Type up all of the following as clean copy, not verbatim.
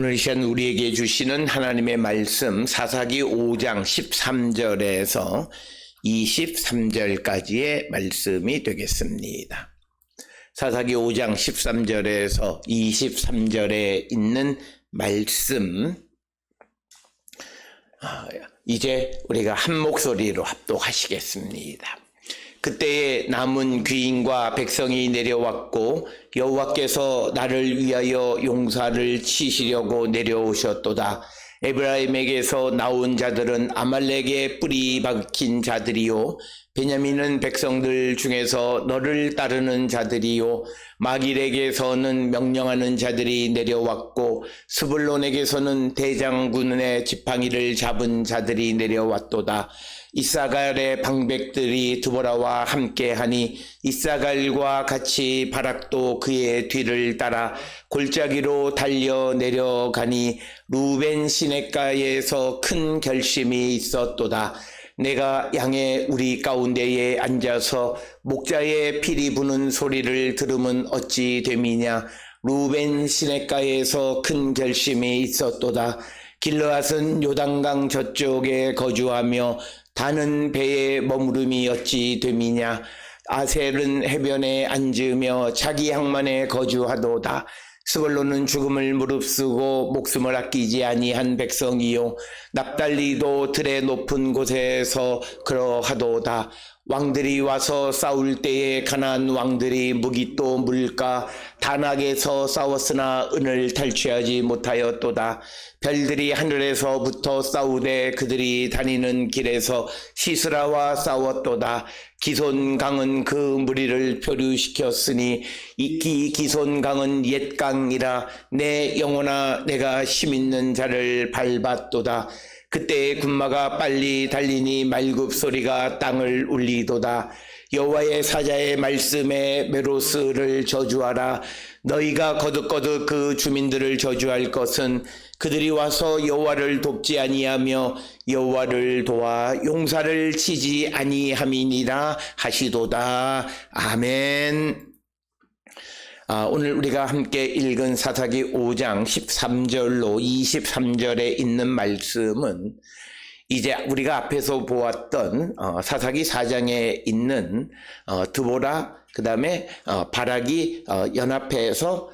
오늘 이 시간 우리에게 주시는 하나님의 말씀 사사기 5장 13절에서 23절까지의 말씀이 되겠습니다. 사사기 5장 13절에서 23절에 있는 말씀, 이제 우리가 한 목소리로 합독하시겠습니다. 그때에 남은 귀인과 백성이 내려왔고 여호와께서 나를 위하여 용사를 치시려고 내려오셨도다. 에브라임에게서 나온 자들은 아말렉의 뿌리 박힌 자들이요, 베냐민은 백성들 중에서 너를 따르는 자들이요, 마길에게서는 명령하는 자들이 내려왔고 스불론에게서는 대장군의 지팡이를 잡은 자들이 내려왔도다. 이사갈의 방백들이 드보라와 함께하니 이사갈과 같이 바락도 그의 뒤를 따라 골짜기로 달려 내려가니 루벤 시냇가에서 큰 결심이 있었도다. 내가 양의 우리 가운데에 앉아서 목자의 피리 부는 소리를 들으면 어찌 됨이냐. 루벤 시냇가에서 큰 결심이 있었도다. 길르앗은 요단강 저쪽에 거주하며 다는 배에 머무름이 어찌 됨이냐. 아셀은 해변에 앉으며 자기 항만에 거주하도다. 스불론은 죽음을 무릅쓰고 목숨을 아끼지 아니한 백성이요, 납달리도 들의 높은 곳에서 그러하도다. 왕들이 와서 싸울 때에 가나안 왕들이 무기또 물가 단악에서 싸웠으나 은을 탈취하지 못하였도다. 별들이 하늘에서부터 싸우되 그들이 다니는 길에서 시스라와 싸웠도다. 기손강은 그 무리를 표류시켰으니 이 기손강은 옛 강이라. 내 영혼아, 내가 힘있는 자를 밟았도다. 그때의 군마가 빨리 달리니 말굽 소리가 땅을 울리도다. 여호와의 사자의 말씀에 메로스를 저주하라. 너희가 거듭거듭 그 주민들을 저주할 것은 그들이 와서 여호와를 돕지 아니하며 여호와를 도와 용사를 치지 아니함이니라 하시도다. 아멘. 오늘 우리가 함께 읽은 사사기 5장 13절로 23절에 있는 말씀은 이제 우리가 앞에서 보았던 사사기 4장에 있는 드보라, 그 다음에 바락이 연합해서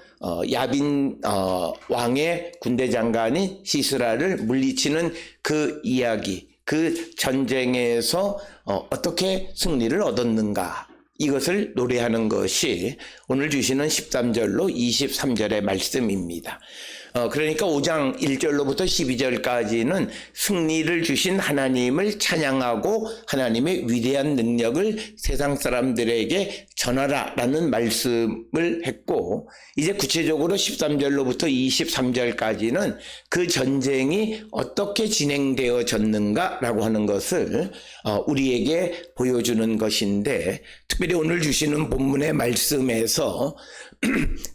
야빈 왕의 군대 장관인 시스라를 물리치는 그 이야기, 그 전쟁에서 어떻게 승리를 얻었는가, 이것을 노래하는 것이 오늘 주시는 13절로 23절의 말씀입니다. 그러니까 5장 1절로부터 12절까지는 승리를 주신 하나님을 찬양하고 하나님의 위대한 능력을 세상 사람들에게 전하라라는 말씀을 했고, 이제 구체적으로 13절로부터 23절까지는 그 전쟁이 어떻게 진행되어졌는가라고 하는 것을 우리에게 보여주는 것인데, 특별히 오늘 주시는 본문의 말씀에서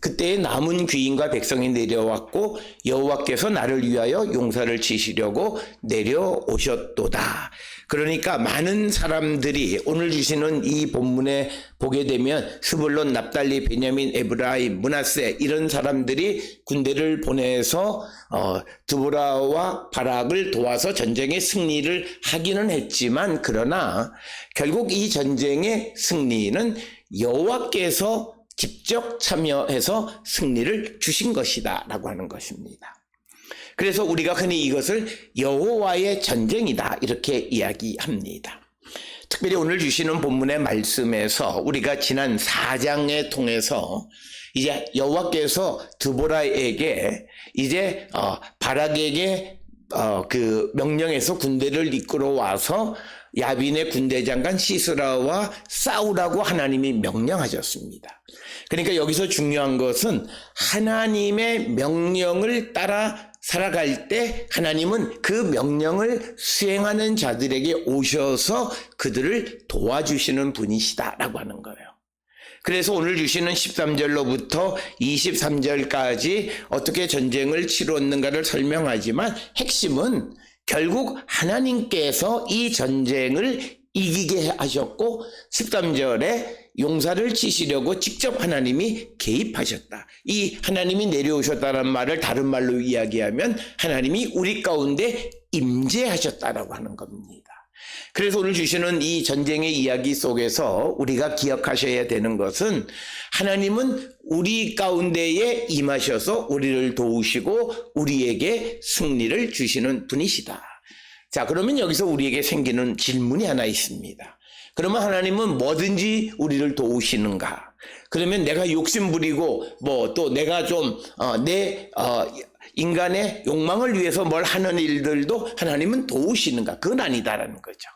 그때의 남은 귀인과 백성이 내려왔고 여호와께서 나를 위하여 용사를 치시려고 내려오셨도다. 그러니까 많은 사람들이 오늘 주시는 이 본문에 보게 되면 스불론, 납달리, 베냐민, 에브라임, 므낫세, 이런 사람들이 군대를 보내서 드보라와 바락을 도와서 전쟁의 승리를 하기는 했지만, 그러나 결국 이 전쟁의 승리는 여호와께서 직접 참여해서 승리를 주신 것이다 라고 하는 것입니다. 그래서 우리가 흔히 이것을 여호와의 전쟁이다 이렇게 이야기합니다. 특별히 오늘 주시는 본문의 말씀에서 우리가 지난 4장에 통해서 이제 여호와께서 드보라에게 이제 바락에게 그 명령해서 군대를 이끌어 와서 야빈의 군대 장관 시스라와 싸우라고 하나님이 명령하셨습니다. 그러니까 여기서 중요한 것은 하나님의 명령을 따라 살아갈 때 하나님은 그 명령을 수행하는 자들에게 오셔서 그들을 도와주시는 분이시다라고 하는 거예요. 그래서 오늘 주시는 13절로부터 23절까지 어떻게 전쟁을 치렀는가를 설명하지만 핵심은 결국 하나님께서 이 전쟁을 이기게 하셨고 13절에 용사를 치시려고 직접 하나님이 개입하셨다. 이 하나님이 내려오셨다는 말을 다른 말로 이야기하면 하나님이 우리 가운데 임재하셨다라고 하는 겁니다. 그래서 오늘 주시는 이 전쟁의 이야기 속에서 우리가 기억하셔야 되는 것은 하나님은 우리 가운데에 임하셔서 우리를 도우시고 우리에게 승리를 주시는 분이시다. 자, 그러면 여기서 우리에게 생기는 질문이 하나 있습니다. 그러면 하나님은 뭐든지 우리를 도우시는가? 그러면 내가 욕심 부리고 또 내가 좀 인간의 욕망을 위해서 뭘 하는 일들도 하나님은 도우시는가? 그건 아니다라는 거죠.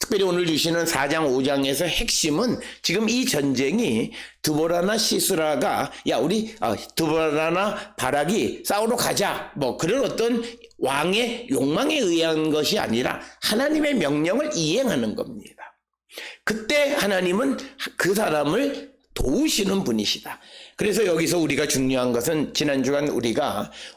특별히 오늘 주시는 4장 5장에서 핵심은 지금 이 전쟁이 드보라나 시스라가 우리 드보라나 바락이 싸우러 가자 그런 어떤 왕의 욕망에 의한 것이 아니라 하나님의 명령을 이행하는 겁니다. 그때 하나님은 그 사람을 도우시는 분이시다. 그래서 여기서 우리가 중요한 것은 지난 주간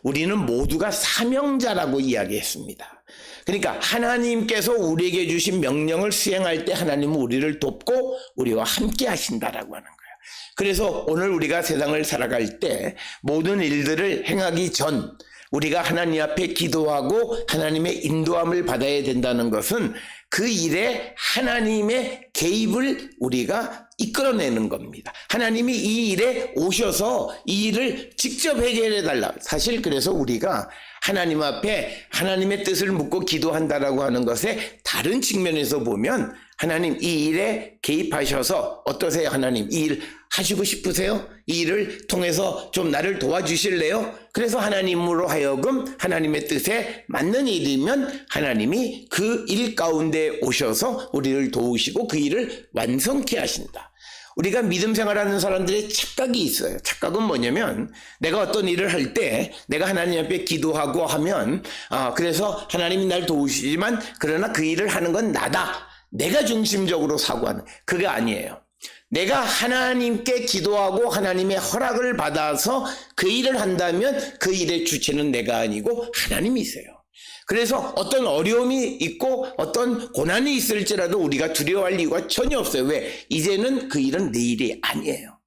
우리는 모두가 사명자라고 이야기했습니다. 그러니까 하나님께서 우리에게 주신 명령을 수행할 때 하나님은 우리를 돕고 우리와 함께 하신다라고 하는 거예요. 그래서 오늘 우리가 세상을 살아갈 때 모든 일들을 행하기 전 우리가 하나님 앞에 기도하고 하나님의 인도함을 받아야 된다는 것은 그 일에 하나님의 개입을 우리가 이끌어내는 겁니다. 하나님이 이 일에 오셔서 이 일을 직접 해결해 달라. 사실 그래서 우리가 하나님 앞에 하나님의 뜻을 묻고 기도한다라고 하는 것에 다른 측면에서 보면 하나님 이 일에 개입하셔서 어떠세요? 하나님 이 일 하시고 싶으세요? 이 일을 통해서 좀 나를 도와주실래요? 그래서 하나님으로 하여금 하나님의 뜻에 맞는 일이면 하나님이 그 일 가운데 오셔서 우리를 도우시고 그 일을 완성케 하신다. 우리가 믿음 생활하는 사람들의 착각이 있어요. 착각은 뭐냐면 내가 어떤 일을 할 때 내가 하나님 앞에 기도하고 하면 그래서 하나님이 날 도우시지만 그러나 그 일을 하는 건 나다. 내가 중심적으로 사고하는 그게 아니에요. 내가 하나님께 기도하고 하나님의 허락을 받아서 그 일을 한다면 그 일의 주체는 내가 아니고 하나님이세요. 그래서 어떤 어려움이 있고 어떤 고난이 있을지라도 우리가 두려워할 이유가 전혀 없어요. 왜? 이제는 그 일은 내 일이 아니에요.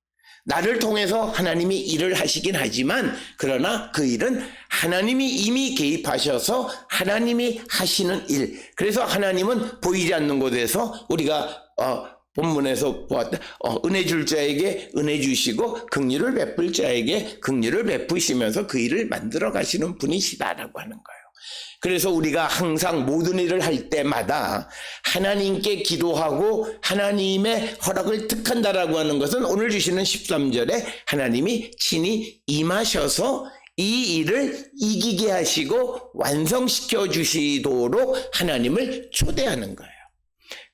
나를 통해서 하나님이 일을 하시긴 하지만 그러나 그 일은 하나님이 이미 개입하셔서 하나님이 하시는 일. 그래서 하나님은 보이지 않는 곳에서 우리가 본문에서 보았다. 은혜 줄 자에게 은혜 주시고 긍휼을 베풀 자에게 긍휼을 베푸시면서 그 일을 만들어 가시는 분이시다라고 하는 거예요. 그래서 우리가 항상 모든 일을 할 때마다 하나님께 기도하고 하나님의 허락을 득한다라고 하는 것은 오늘 주시는 13절에 하나님이 친히 임하셔서 이 일을 이기게 하시고 완성시켜 주시도록 하나님을 초대하는 거예요.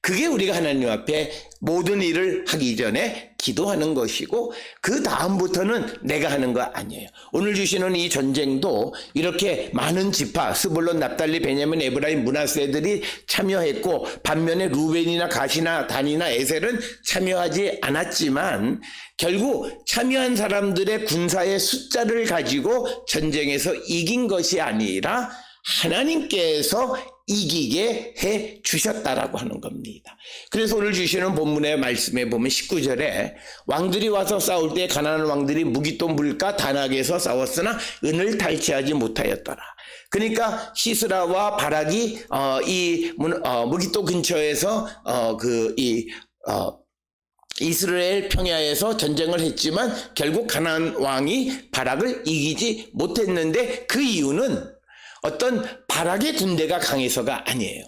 그게 우리가 하나님 앞에 모든 일을 하기 전에 기도하는 것이고 그 다음부터는 내가 하는 거 아니에요. 오늘 주시는 이 전쟁도 이렇게 많은 지파 스불론, 납달리, 베냐민, 에브라임, 므낫세들이 참여했고 반면에 루벤이나 갓이나 단이나 에셀은 참여하지 않았지만 결국 참여한 사람들의 군사의 숫자를 가지고 전쟁에서 이긴 것이 아니라 하나님께서 이기게 해 주셨다라고 하는 겁니다. 그래서 오늘 주시는 본문의 말씀에 보면 19절에 왕들이 와서 싸울 때 가나안 왕들이 무기또 물가 다낙에서 싸웠으나 은을 탈취하지 못하였더라. 그러니까 시스라와 바락이 무기또 근처에서 이스라엘 평야에서 전쟁을 했지만 결국 가나안 왕이 바락을 이기지 못했는데 그 이유는 어떤 바락의 군대가 강해서가 아니에요.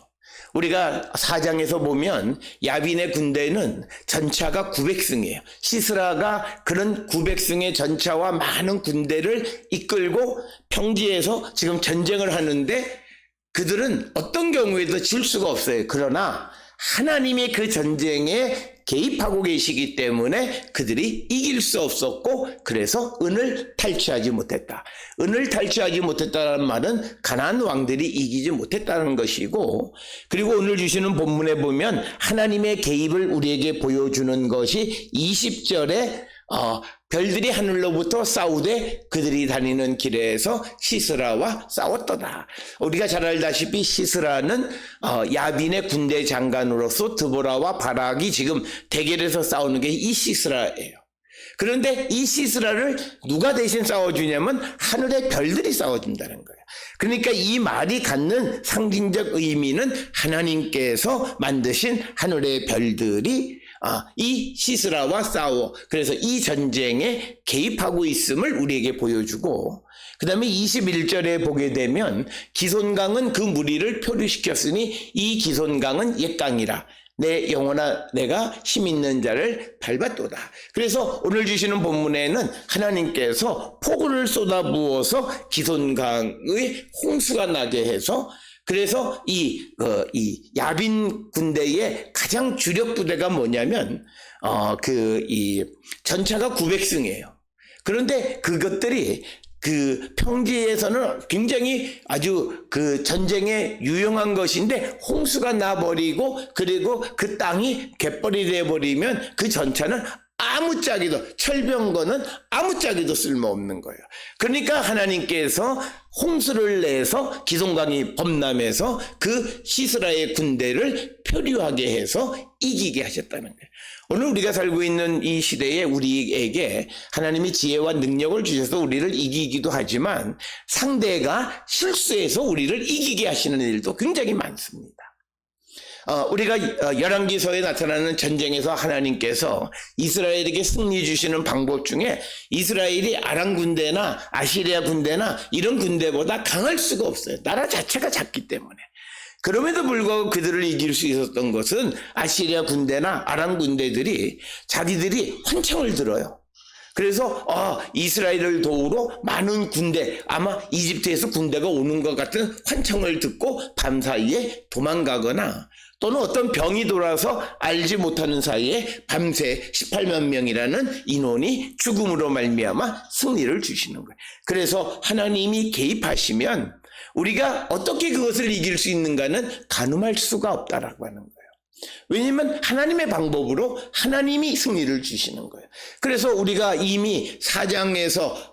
우리가 4장에서 보면 야빈의 군대는 전차가 900승이에요. 시스라가 그런 900승의 전차와 많은 군대를 이끌고 평지에서 지금 전쟁을 하는데 그들은 어떤 경우에도 질 수가 없어요. 그러나 하나님의 그 전쟁에 개입하고 계시기 때문에 그들이 이길 수 없었고 그래서 은을 탈취하지 못했다. 은을 탈취하지 못했다는 말은 가나안 왕들이 이기지 못했다는 것이고 그리고 오늘 주시는 본문에 보면 하나님의 개입을 우리에게 보여주는 것이 20절에 별들이 하늘로부터 싸우되 그들이 다니는 길에서 시스라와 싸웠도다. 우리가 잘 알다시피 시스라는 야빈의 군대 장관으로서 드보라와 바락이 지금 대결해서 싸우는 게 이 시스라예요. 그런데 이 시스라를 누가 대신 싸워주냐면 하늘의 별들이 싸워준다는 거예요. 그러니까 이 말이 갖는 상징적 의미는 하나님께서 만드신 하늘의 별들이 이 시스라와 싸워, 그래서 이 전쟁에 개입하고 있음을 우리에게 보여주고, 그 다음에 21절에 보게 되면 기손강은 그 무리를 표류시켰으니 이 기손강은 옛강이라 내 영혼아 내가 힘 있는 자를 밟았도다. 그래서 오늘 주시는 본문에는 하나님께서 폭우를 쏟아부어서 기손강의 홍수가 나게 해서, 그래서 이 야빈 군대의 가장 주력 부대가 뭐냐면 이 전차가 900승이에요. 그런데 그것들이 그 평지에서는 굉장히 아주 그 전쟁에 유용한 것인데 홍수가 나버리고, 그리고 그 땅이 갯벌이 돼버리면 그 전차는 아무짝에도, 철병거는 아무짝에도 쓸모없는 거예요. 그러니까 하나님께서 홍수를 내서 기손강이 범람해서 그 시스라의 군대를 표류하게 해서 이기게 하셨다는 거예요. 오늘 우리가 살고 있는 이 시대에 우리에게 하나님이 지혜와 능력을 주셔서 우리를 이기기도 하지만 상대가 실수해서 우리를 이기게 하시는 일도 굉장히 많습니다. 우리가 열왕기서에 나타나는 전쟁에서 하나님께서 이스라엘에게 승리 주시는 방법 중에 이스라엘이 아람 군대나 아시리아 군대나 이런 군대보다 강할 수가 없어요. 나라 자체가 작기 때문에. 그럼에도 불구하고 그들을 이길 수 있었던 것은 아시리아 군대나 아람 군대들이 자기들이 환청을 들어요. 그래서 이스라엘을 도우러 많은 군대, 아마 이집트에서 군대가 오는 것 같은 환청을 듣고 밤사이에 도망가거나, 또는 어떤 병이 돌아서 알지 못하는 사이에 밤새 18만 명이라는 인원이 죽음으로 말미암아 승리를 주시는 거예요. 그래서 하나님이 개입하시면 우리가 어떻게 그것을 이길 수 있는가는 가늠할 수가 없다라고 하는 거예요. 왜냐하면 하나님의 방법으로 하나님이 승리를 주시는 거예요. 그래서 우리가 이미 4장에서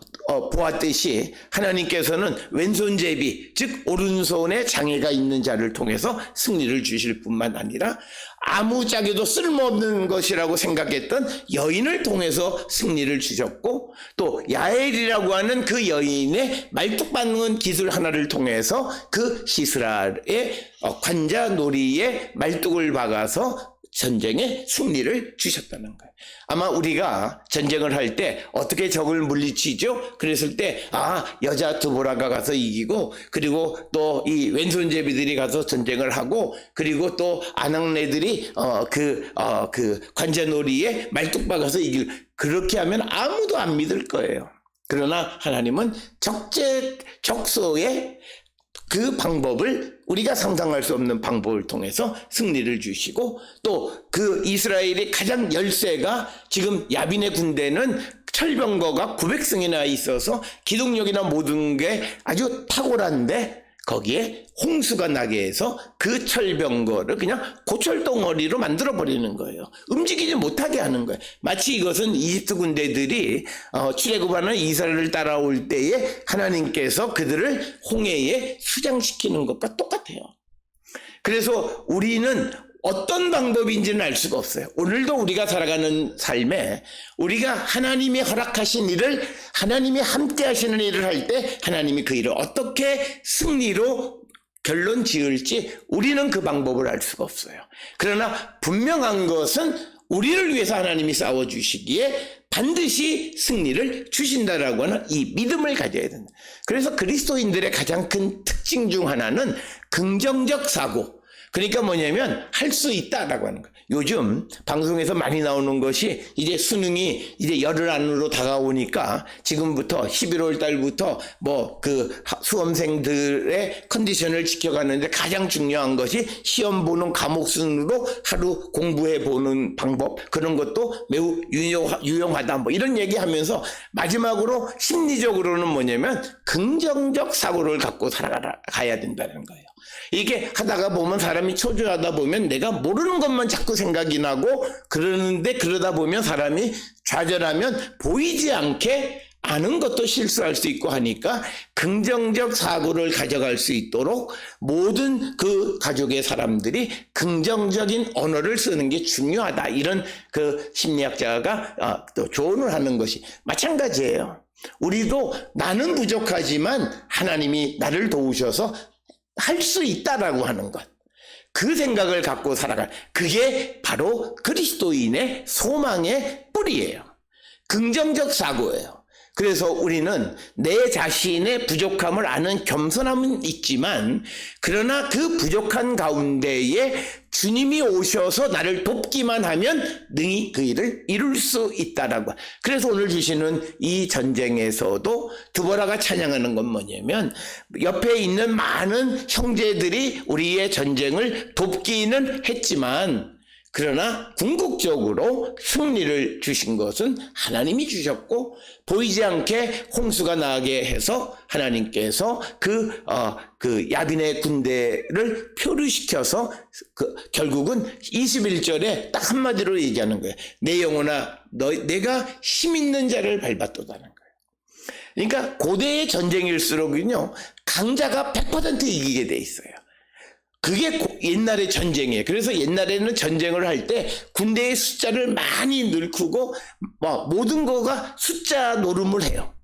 보았듯이 하나님께서는 왼손제비, 즉 오른손에 장애가 있는 자를 통해서 승리를 주실 뿐만 아니라 아무짝에도 쓸모없는 것이라고 생각했던 여인을 통해서 승리를 주셨고, 또 야엘이라고 하는 그 여인의 말뚝박는 기술 하나를 통해서 그 시스라의 관자놀이에 말뚝을 박아서 전쟁에 승리를 주셨다는 거예요. 아마 우리가 전쟁을 할 때 어떻게 적을 물리치죠? 그랬을 때 여자 드보라가 가서 이기고, 그리고 또 이 왼손제비들이 가서 전쟁을 하고, 그리고 또 아낙네들이 그 관자놀이에 말뚝 박아서 이길, 그렇게 하면 아무도 안 믿을 거예요. 그러나 하나님은 적소에 그 방법을, 우리가 상상할 수 없는 방법을 통해서 승리를 주시고, 또 그 이스라엘의 가장 열세가, 지금 야빈의 군대는 철병거가 900승이나 있어서 기동력이나 모든 게 아주 탁월한데 거기에 홍수가 나게 해서 그 철병거를 그냥 고철덩어리로 만들어버리는 거예요. 움직이지 못하게 하는 거예요. 마치 이것은 이집트 군대들이 출애굽하는 이스라엘을 따라올 때에 하나님께서 그들을 홍해에 수장시키는 것과 똑같아요. 그래서 우리는 어떤 방법인지는 알 수가 없어요. 오늘도 우리가 살아가는 삶에 우리가 하나님이 허락하신 일을, 하나님이 함께 하시는 일을 할 때 하나님이 그 일을 어떻게 승리로 결론 지을지 우리는 그 방법을 알 수가 없어요. 그러나 분명한 것은 우리를 위해서 하나님이 싸워주시기에 반드시 승리를 주신다라고 하는 이 믿음을 가져야 된다. 그래서 그리스도인들의 가장 큰 특징 중 하나는 긍정적 사고, 그러니까 뭐냐면 할 수 있다라고 하는 거예요. 요즘 방송에서 많이 나오는 것이 이제 수능이 이제 열흘 안으로 다가오니까 지금부터 11월 달부터 뭐 그 수험생들의 컨디션을 지켜가는데 가장 중요한 것이 시험 보는 과목 순으로 하루 공부해 보는 방법, 그런 것도 매우 유용하다 뭐 이런 얘기하면서 마지막으로 심리적으로는 뭐냐면 긍정적 사고를 갖고 살아가야 된다는 거예요. 이게 하다가 보면 사람이 초조하다 보면 내가 모르는 것만 자꾸 생각이 나고 그러는데, 그러다 보면 사람이 좌절하면 보이지 않게 아는 것도 실수할 수 있고 하니까 긍정적 사고를 가져갈 수 있도록 모든 그 가족의 사람들이 긍정적인 언어를 쓰는 게 중요하다. 이런 그 심리학자가 또 조언을 하는 것이 마찬가지예요. 우리도 나는 부족하지만 하나님이 나를 도우셔서 할 수 있다라고 하는 것. 그 생각을 갖고 살아갈. 그게 바로 그리스도인의 소망의 뿌리예요. 긍정적 사고예요. 그래서 우리는 내 자신의 부족함을 아는 겸손함은 있지만 그러나 그 부족한 가운데에 주님이 오셔서 나를 돕기만 하면 능히 그 일을 이룰 수 있다라고. 그래서 오늘 주시는 이 전쟁에서도 드보라가 찬양하는 건 뭐냐면 옆에 있는 많은 형제들이 우리의 전쟁을 돕기는 했지만 그러나 궁극적으로 승리를 주신 것은 하나님이 주셨고 보이지 않게 홍수가 나게 해서 하나님께서 그 야빈의 군대를 표류시켜서 결국은 21절에 딱 한마디로 얘기하는 거예요. 내 영혼아 내가 힘 있는 자를 밟았도다는 거예요. 그러니까 고대의 전쟁일수록은요 강자가 100% 이기게 돼 있어요. 그게 옛날의 전쟁이에요. 그래서 옛날에는 전쟁을 할 때 군대의 숫자를 많이 늘크고 모든 거가 숫자 노름을 해요.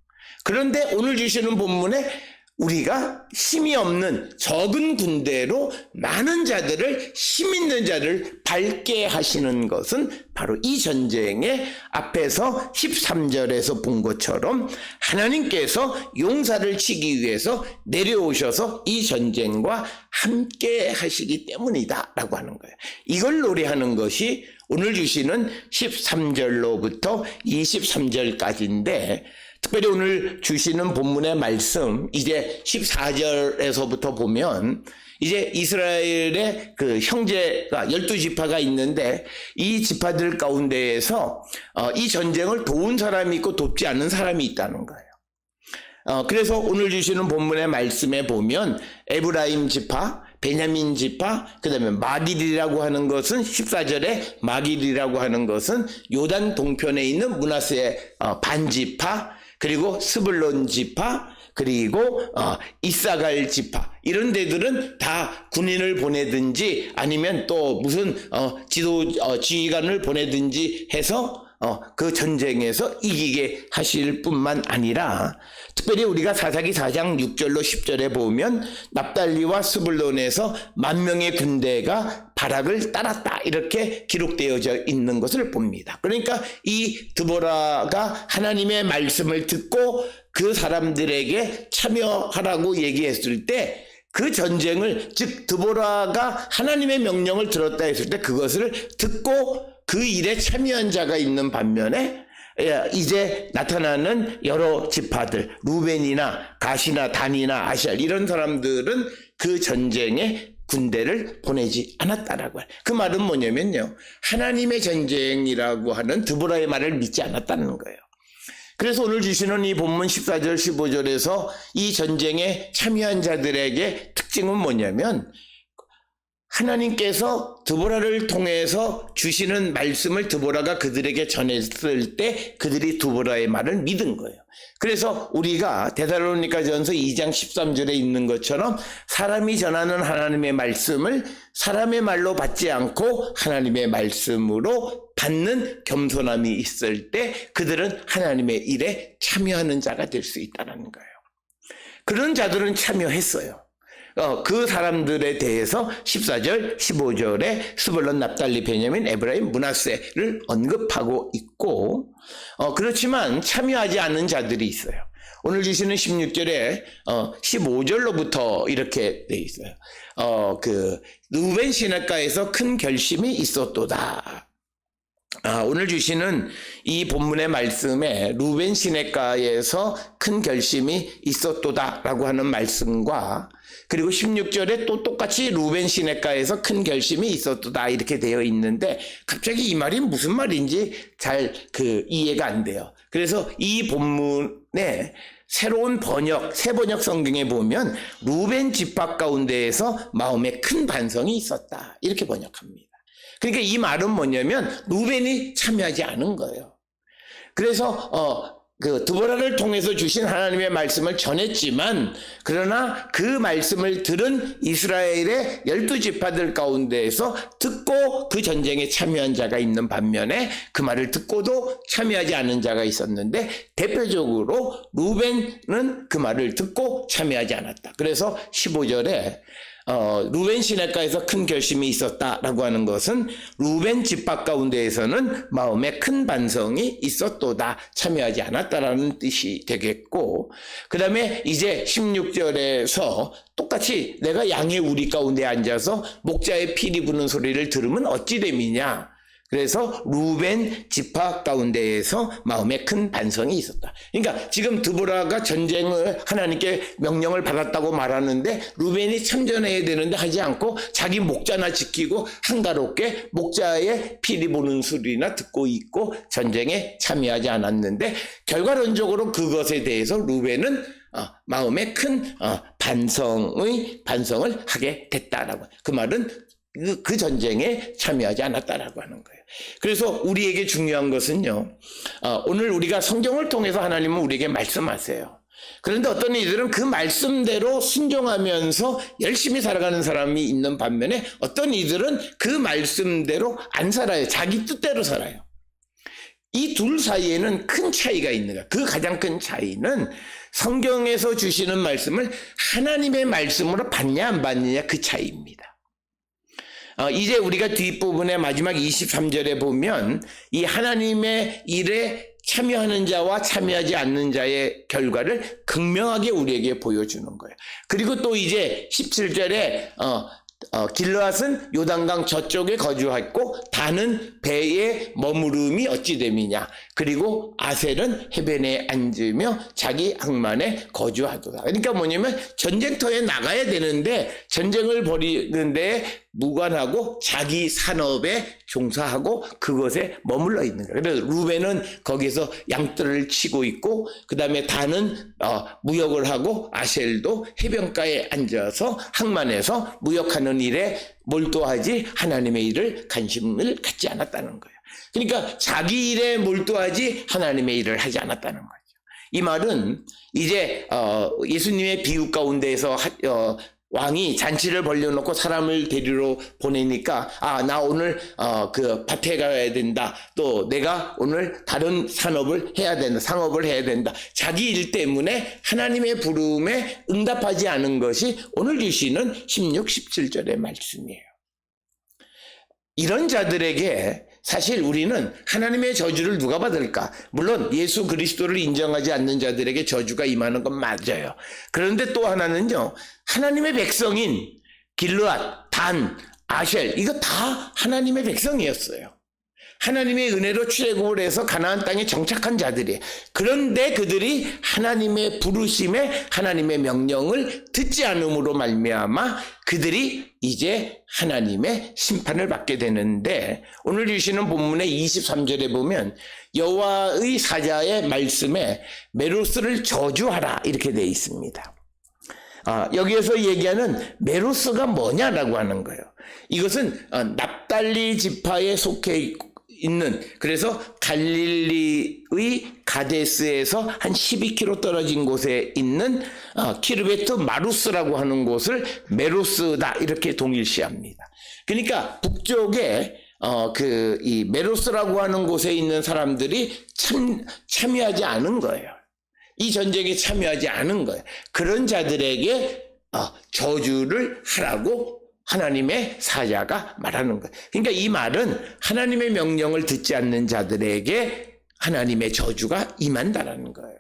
그런데 오늘 주시는 본문에 우리가 힘이 없는 적은 군대로 많은 자들을 힘 있는 자를 밟게 하시는 것은 바로 이 전쟁의 앞에서 13절에서 본 것처럼 하나님께서 용사를 치기 위해서 내려오셔서 이 전쟁과 함께 하시기 때문이다 라고 하는 거예요. 이걸 노래하는 것이 오늘 주시는 13절로부터 23절까지인데 특별히 오늘 주시는 본문의 말씀 이제 14절에서부터 보면 이제 이스라엘의 그 형제가 12지파가 있는데 이 지파들 가운데에서 이 전쟁을 도운 사람이 있고 돕지 않는 사람이 있다는 거예요. 그래서 오늘 주시는 본문의 말씀에 보면 에브라임 지파, 베냐민 지파, 그 다음에 마길이라고 하는 것은 14절에 마길이라고 하는 것은 요단 동편에 있는 므낫세 반지파, 그리고 스불론 지파, 그리고 이사갈 지파 이런 데들은 다 군인을 보내든지 아니면 또 무슨 지휘관을 보내든지 해서 그 전쟁에서 이기게 하실 뿐만 아니라 특별히 우리가 사사기 4장 6절로 10절에 보면 납달리와 스불론에서 10,000명의 군대가 바락을 따랐다 이렇게 기록되어져 있는 것을 봅니다. 그러니까 이 드보라가 하나님의 말씀을 듣고 그 사람들에게 참여하라고 얘기했을 때 그 전쟁을 즉 드보라가 하나님의 명령을 들었다 했을 때 그것을 듣고 그 일에 참여한 자가 있는 반면에 이제 나타나는 여러 지파들 루벤이나 가시나 단이나 아샬 이런 사람들은 그 전쟁에 군대를 보내지 않았다라고 해요. 그 말은 뭐냐면요 하나님의 전쟁이라고 하는 드보라의 말을 믿지 않았다는 거예요. 그래서 오늘 주시는 이 본문 14절 15절에서 이 전쟁에 참여한 자들에게 특징은 뭐냐면 하나님께서 드보라를 통해서 주시는 말씀을 드보라가 그들에게 전했을 때 그들이 드보라의 말을 믿은 거예요. 그래서 우리가 데살로니가전서 2장 13절에 있는 것처럼 사람이 전하는 하나님의 말씀을 사람의 말로 받지 않고 하나님의 말씀으로 받는 겸손함이 있을 때 그들은 하나님의 일에 참여하는 자가 될 수 있다는 거예요. 그런 자들은 참여했어요. 그 사람들에 대해서 14절, 15절에 스불론, 납달리, 베냐민, 에브라임, 므낫세를 언급하고 있고 그렇지만 참여하지 않은 자들이 있어요. 오늘 주시는 16절에 15절로부터 이렇게 돼 있어요. 그 루벤 시내가에서 큰 결심이 있었도다. 오늘 주시는 이 본문의 말씀에 루벤 시내가에서 큰 결심이 있었도다라고 하는 말씀과 그리고 16절에 또 똑같이 루벤 시내가에서 큰 결심이 있었도다 이렇게 되어 있는데 갑자기 이 말이 무슨 말인지 잘 이해가 안 돼요. 그래서 이 본문에 새로운 번역, 새 번역 성경에 보면 루벤 지파 가운데에서 마음에 큰 반성이 있었다 이렇게 번역합니다. 그러니까 이 말은 뭐냐면 루벤이 참여하지 않은 거예요. 그래서 그 드보라를 통해서 주신 하나님의 말씀을 전했지만, 그러나 그 말씀을 들은 이스라엘의 12지파들 가운데에서 듣고 그 전쟁에 참여한 자가 있는 반면에 그 말을 듣고도 참여하지 않은 자가 있었는데, 대표적으로 루벤은 그 말을 듣고 참여하지 않았다. 그래서 15절에 루벤 시내가에서 큰 결심이 있었다라고 하는 것은 루벤 집합 가운데에서는 마음에 큰 반성이 있었도다, 참여하지 않았다라는 뜻이 되겠고, 그 다음에 이제 16절에서 똑같이 내가 양의 우리 가운데 앉아서 목자의 피리 부는 소리를 들으면 어찌 됨이냐. 그래서 루벤 지파 가운데에서 마음에 큰 반성이 있었다. 그러니까 지금 드보라가 전쟁을 하나님께 명령을 받았다고 말하는데, 루벤이 참전해야 되는데 하지 않고 자기 목자나 지키고 한가롭게 목자의 피리 보는 소리나 듣고 있고 전쟁에 참여하지 않았는데, 결과론적으로 그것에 대해서 루벤은 마음에 큰 반성을 하게 됐다라고. 그 말은 그 전쟁에 참여하지 않았다라고 하는 거예요. 그래서 우리에게 중요한 것은요, 오늘 우리가 성경을 통해서 하나님은 우리에게 말씀하세요. 그런데 어떤 이들은 그 말씀대로 순종하면서 열심히 살아가는 사람이 있는 반면에, 어떤 이들은 그 말씀대로 안 살아요. 자기 뜻대로 살아요. 이 둘 사이에는 큰 차이가 있는 거예요. 그 가장 큰 차이는 성경에서 주시는 말씀을 하나님의 말씀으로 받냐 안 받느냐, 그 차이입니다. 이제 우리가 뒷부분에 마지막 23절에 보면 이 하나님의 일에 참여하는 자와 참여하지 않는 자의 결과를 극명하게 우리에게 보여주는 거예요. 그리고 또 이제 17절에 길르앗은 요단강 저쪽에 거주했고 단은 배에 머무름이 어찌 됨이냐. 그리고 아셀은 해변에 앉으며 자기 항만에 거주하도다. 그러니까 뭐냐면 전쟁터에 나가야 되는데 전쟁을 벌이는데 무관하고 자기 산업에 종사하고 그것에 머물러 있는 거예요. 그래서 루벤은 거기서 양떼를 치고 있고, 그 다음에 단은 무역을 하고, 아셀도 해변가에 앉아서 항만에서 무역하는 일에 몰두하지 하나님의 일을 관심을 갖지 않았다는 거예요. 그러니까 자기 일에 몰두하지 하나님의 일을 하지 않았다는 거죠. 이 말은 이제 예수님의 비유 가운데에서 왕이 잔치를 벌려놓고 사람을 데리러 보내니까, 나 오늘 그 밭에 가야 된다, 또 내가 오늘 다른 산업을 해야 된다, 상업을 해야 된다, 자기 일 때문에 하나님의 부름에 응답하지 않은 것이 오늘 주시는 16, 17절의 말씀이에요. 이런 자들에게 사실 우리는 하나님의 저주를 누가 받을까? 물론 예수 그리스도를 인정하지 않는 자들에게 저주가 임하는 건 맞아요. 그런데 또 하나는요, 하나님의 백성인 길르앗, 단, 아셀, 이거 다 하나님의 백성이었어요. 하나님의 은혜로 출애굽을 해서 가나안 땅에 정착한 자들이에요. 그런데 그들이 하나님의 부르심에 하나님의 명령을 듣지 않음으로 말미암아 그들이 이제 하나님의 심판을 받게 되는데, 오늘 주시는 본문의 23절에 보면 여호와의 사자의 말씀에 메로스를 저주하라 이렇게 되어 있습니다. 여기에서 얘기하는 메로스가 뭐냐라고 하는 거예요. 이것은 납달리 지파에 속해 있는, 그래서 갈릴리의 가데스에서 한 12km 떨어진 곳에 있는 키르베트 마루스라고 하는 곳을 메로스다 이렇게 동일시합니다. 그러니까 북쪽에 이 메로스라고 하는 곳에 있는 사람들이 참여하지 않은 거예요. 이 전쟁에 참여하지 않은 거예요. 그런 자들에게 저주를 하라고 하나님의 사자가 말하는 거예요. 그러니까 이 말은 하나님의 명령을 듣지 않는 자들에게 하나님의 저주가 임한다라는 거예요.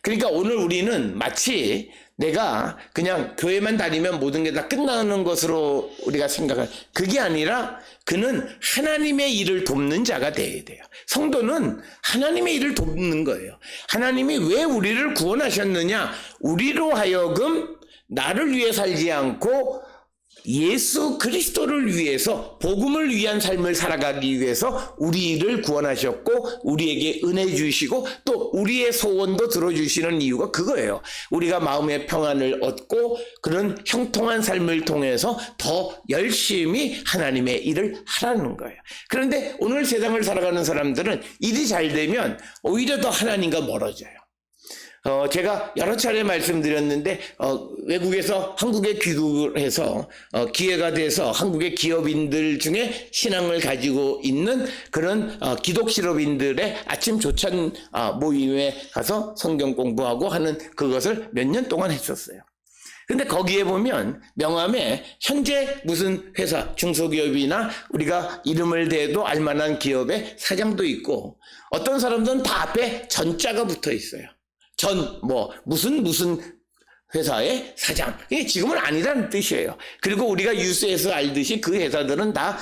그러니까 오늘 우리는 마치 내가 그냥 교회만 다니면 모든 게 다 끝나는 것으로 우리가 생각할, 그게 아니라 그는 하나님의 일을 돕는 자가 되어야 돼요. 성도는 하나님의 일을 돕는 거예요. 하나님이 왜 우리를 구원하셨느냐? 우리로 하여금 나를 위해 살지 않고 예수 그리스도를 위해서 복음을 위한 삶을 살아가기 위해서 우리를 구원하셨고 우리에게 은혜 주시고 또 우리의 소원도 들어주시는 이유가 그거예요. 우리가 마음의 평안을 얻고 그런 형통한 삶을 통해서 더 열심히 하나님의 일을 하라는 거예요. 그런데 오늘 세상을 살아가는 사람들은 일이 잘 되면 오히려 더 하나님과 멀어져요. 제가 여러 차례 말씀드렸는데 외국에서 한국에 귀국을 해서 기회가 돼서 한국의 기업인들 중에 신앙을 가지고 있는 그런 기독 실업인들의 아침 조찬 모임에 가서 성경 공부하고 하는 그것을 몇 년 동안 했었어요. 근데 거기에 보면 명함에 현재 무슨 회사 중소기업이나 우리가 이름을 대도 알만한 기업의 사장도 있고 어떤 사람들은 다 앞에 전자가 붙어 있어요. 무슨 회사의 사장. 이게 지금은 아니라는 뜻이에요. 그리고 우리가 뉴스에서 알듯이 그 회사들은 다,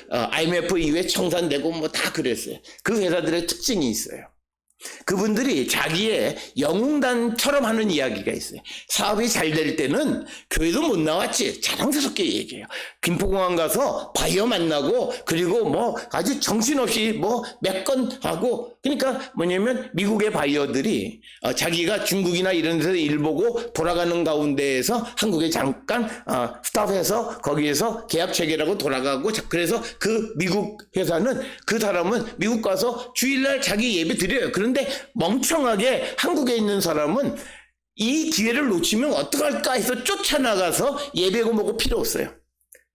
IMF 이후에 청산되고 다 그랬어요. 그 회사들의 특징이 있어요. 그분들이 자기의 영웅단처럼 하는 이야기가 있어요. 사업이 잘 될 때는 교회도 못 나왔지 자랑스럽게 얘기해요. 김포공항 가서 바이어 만나고 그리고 아주 정신없이 몇 건 하고 그러니까 뭐냐면 미국의 바이어들이 자기가 중국이나 이런 데서 일 보고 돌아가는 가운데에서 한국에 잠깐 스탑해서 거기에서 계약 체결하고 돌아가고 그래서 그 미국 회사는 그 사람은 미국 가서 주일날 자기 예배 드려요. 그런데 멍청하게 한국에 있는 사람은 이 기회를 놓치면 어떡할까 해서 쫓아나가서 예배고 뭐고 필요 없어요.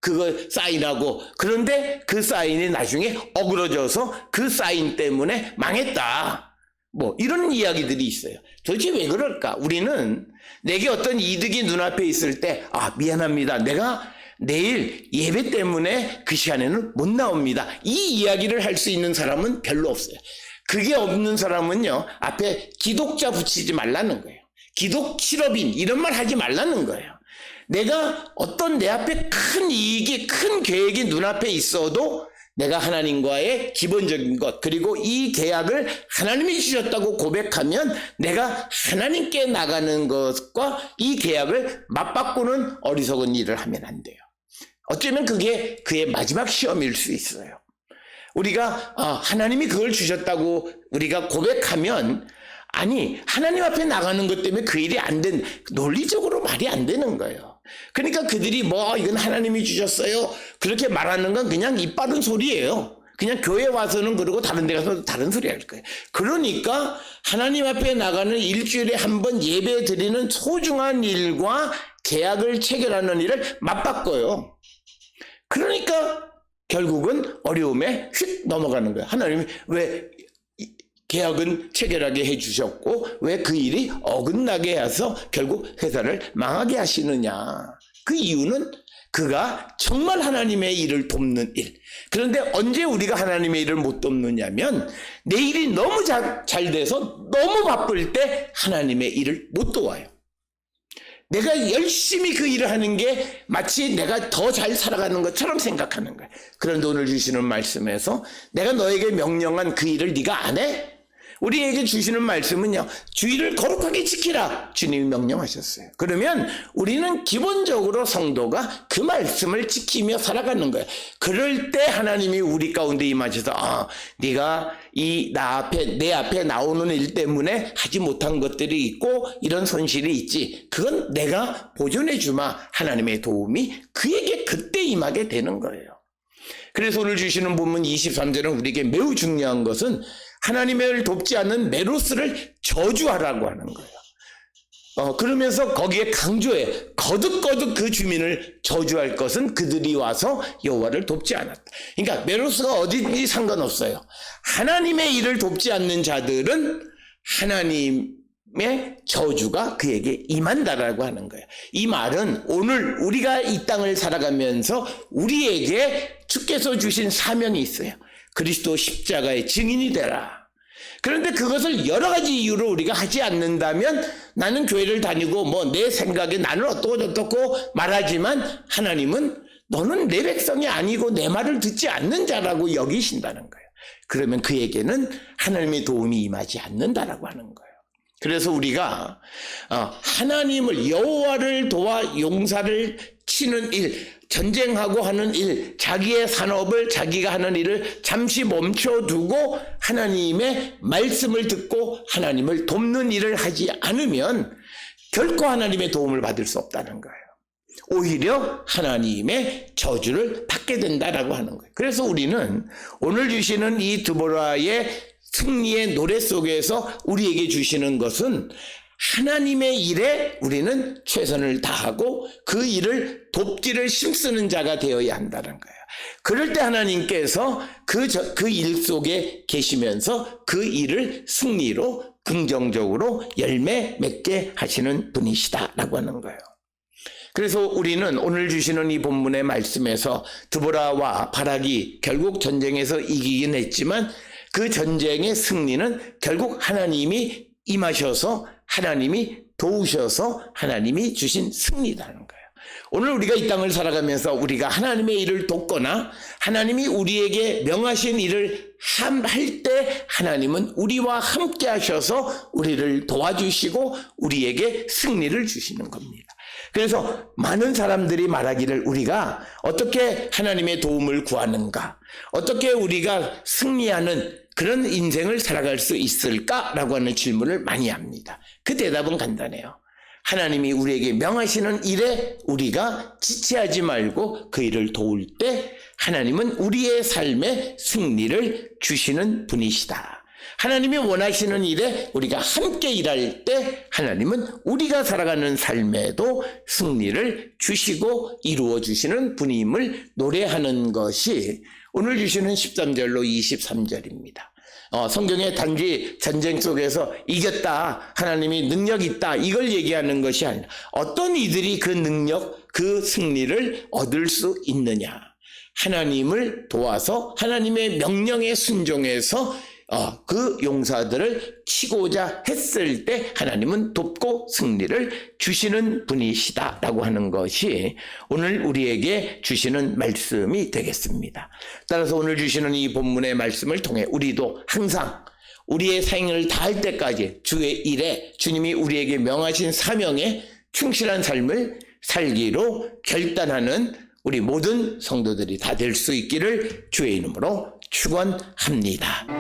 그거 사인하고 그런데 그 사인이 나중에 어그러져서 그 사인 때문에 망했다. 이런 이야기들이 있어요. 도대체 왜 그럴까? 우리는 내게 어떤 이득이 눈앞에 있을 때 미안합니다. 내가 내일 예배 때문에 그 시간에는 못 나옵니다. 이 이야기를 할 수 있는 사람은 별로 없어요. 그게 없는 사람은요, 앞에 기독자 붙이지 말라는 거예요. 기독 실업인 이런 말 하지 말라는 거예요. 내가 어떤 내 앞에 큰 이익이 큰 계획이 눈앞에 있어도 내가 하나님과의 기본적인 것 그리고 이 계약을 하나님이 주셨다고 고백하면 내가 하나님께 나가는 것과 이 계약을 맞바꾸는 어리석은 일을 하면 안 돼요. 어쩌면 그게 그의 마지막 시험일 수 있어요. 우리가 하나님이 그걸 주셨다고 우리가 고백하면 하나님 앞에 나가는 것 때문에 그 일이 안 된, 논리적으로 말이 안 되는 거예요. 그러니까 그들이 이건 하나님이 주셨어요. 그렇게 말하는 건 그냥 입 바른 소리예요. 그냥 교회 와서는 그러고 다른 데 가서 다른 소리 할 거예요. 그러니까 하나님 앞에 나가는 일주일에 한 번 예배 드리는 소중한 일과 계약을 체결하는 일을 맞바꿔요. 그러니까 결국은 어려움에 휙 넘어가는 거예요. 하나님이 왜 계약은 체결하게 해주셨고 왜 그 일이 어긋나게 해서 결국 회사를 망하게 하시느냐. 그 이유는 그가 정말 하나님의 일을 돕는 일. 그런데 언제 우리가 하나님의 일을 못 돕느냐면 내 일이 너무 잘 돼서 너무 바쁠 때 하나님의 일을 못 도와요. 내가 열심히 그 일을 하는 게 마치 내가 더 잘 살아가는 것처럼 생각하는 거예요. 그런데 오늘 주시는 말씀에서 내가 너에게 명령한 그 일을 네가 안 해? 우리에게 주시는 말씀은요, 주의를 거룩하게 지키라 주님이 명령하셨어요. 그러면 우리는 기본적으로 성도가 그 말씀을 지키며 살아가는 거예요. 그럴 때 하나님이 우리 가운데 임하셔서 네가 내 앞에 나오는 일 때문에 하지 못한 것들이 있고 이런 손실이 있지. 그건 내가 보존해 주마. 하나님의 도움이 그에게 그때 임하게 되는 거예요. 그래서 오늘 주시는 본문 23절은 우리에게 매우 중요한 것은 하나님의 일을 돕지 않는 메로스를 저주하라고 하는 거예요. 그러면서 거기에 강조해 거듭거듭 그 주민을 저주할 것은 그들이 와서 여호와를 돕지 않았다. 그러니까 메로스가 어디든지 상관없어요. 하나님의 일을 돕지 않는 자들은 하나님의 저주가 그에게 임한다라고 하는 거예요. 이 말은 오늘 우리가 이 땅을 살아가면서 우리에게 주께서 주신 사명이 있어요. 그리스도 십자가의 증인이 되라. 그런데 그것을 여러 가지 이유로 우리가 하지 않는다면 나는 교회를 다니고 내 생각에 나는 어떻고 말하지만 하나님은 너는 내 백성이 아니고 내 말을 듣지 않는 자라고 여기신다는 거예요. 그러면 그에게는 하나님의 도움이 임하지 않는다라고 하는 거예요. 그래서 우리가 하나님을 여호와를 도와 용사를 치는 일, 전쟁하고 하는 일, 자기의 산업을 자기가 하는 일을 잠시 멈춰두고 하나님의 말씀을 듣고 하나님을 돕는 일을 하지 않으면 결코 하나님의 도움을 받을 수 없다는 거예요. 오히려 하나님의 저주를 받게 된다라고 하는 거예요. 그래서 우리는 오늘 주시는 이 드보라의 승리의 노래 속에서 우리에게 주시는 것은 하나님의 일에 우리는 최선을 다하고 그 일을 돕기를 힘쓰는 자가 되어야 한다는 거예요. 그럴 때 하나님께서 그 일 속에 계시면서 그 일을 승리로 긍정적으로 열매 맺게 하시는 분이시다라고 하는 거예요. 그래서 우리는 오늘 주시는 이 본문의 말씀에서 드보라와 바락이 결국 전쟁에서 이기긴 했지만 그 전쟁의 승리는 결국 하나님이 임하셔서 하나님이 도우셔서 하나님이 주신 승리라는 거예요. 오늘 우리가 이 땅을 살아가면서 우리가 하나님의 일을 돕거나 하나님이 우리에게 명하신 일을 할 때 하나님은 우리와 함께 하셔서 우리를 도와주시고 우리에게 승리를 주시는 겁니다. 그래서 많은 사람들이 말하기를 우리가 어떻게 하나님의 도움을 구하는가, 어떻게 우리가 승리하는 그런 인생을 살아갈 수 있을까라고 하는 질문을 많이 합니다. 그 대답은 간단해요. 하나님이 우리에게 명하시는 일에 우리가 지체하지 말고 그 일을 도울 때 하나님은 우리의 삶에 승리를 주시는 분이시다. 하나님이 원하시는 일에 우리가 함께 일할 때 하나님은 우리가 살아가는 삶에도 승리를 주시고 이루어 주시는 분임을 노래하는 것이 오늘 주시는 13절로 23절입니다. 성경에 단지 전쟁 속에서 이겼다, 하나님이 능력 있다, 이걸 얘기하는 것이 아니라 어떤 이들이 그 능력, 그 승리를 얻을 수 있느냐. 하나님을 도와서 하나님의 명령에 순종해서 그 용사들을 치고자 했을 때 하나님은 돕고 승리를 주시는 분이시다라고 하는 것이 오늘 우리에게 주시는 말씀이 되겠습니다. 따라서 오늘 주시는 이 본문의 말씀을 통해 우리도 항상 우리의 생을 다할 때까지 주의 일에 주님이 우리에게 명하신 사명에 충실한 삶을 살기로 결단하는 우리 모든 성도들이 다 될 수 있기를 주의 이름으로 축원합니다.